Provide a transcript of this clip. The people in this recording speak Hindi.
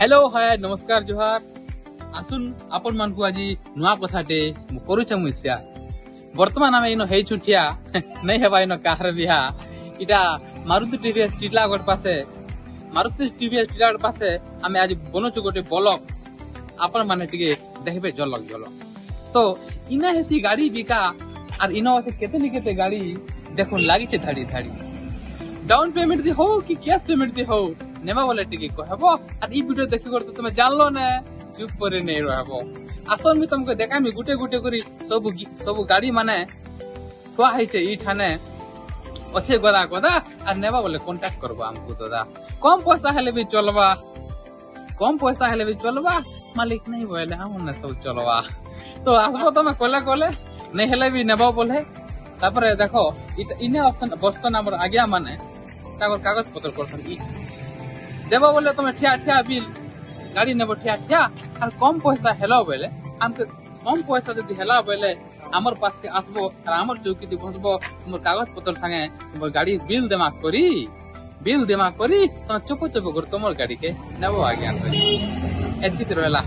हेलो हाय नमस्कार जोहार आसुन आपन मान को आज नुआ कथाटे करूछ मु शेयर वर्तमान आमे इनो हेइ छुटिया नै हेबा इनो कार बिहा इटा मारुति टीवीएस टिटलागढ़ पासे आमे आज बनोछु गोटे ब्लॉग आपन माने टिके देखबे झलक तो इना हेसी गाड़ी बिका और इनो केते नि केते गाड़ी देखो लागी छे धाड़ी धाड़ी डाउन पेमेंट दी हो कि कैश पेमेंट दी हो नेमा बोले टिके कहबो और ई वीडियो देखि कर तो तुमे जानलो ने चुप करे नै रहबो आसन में तुमको देखामी गुटे गुटे करी सब गाड़ी माने थुआ हैचे ई ठाने अच्छे गदा गदा और नेमा बोले कांटेक्ट करबो हमको दादा कम पैसा हेले भी चलबा मालिक नहीं बोले हम न सब चलबा तो आसबो तमे कोले नहीं हेले भी नेबो बोले तापरे देखो इने बसन हमर आज्ञा माने ताकर कागज पत्र करथन ई देबो बोले तमे ठिया बिल गाड़ी नेबो ठिया और कम पैसा हेलो बोले हमके कम पैसा जदी हेला बोले हमर पास के आसबो और हमर चौकी दी बसबो हमर कागज पत्र संगे हमर गाड़ी बिल देमा करी तमे चुप कर तमर गाड़ी के नेबो आज्ञा करी एति रहला।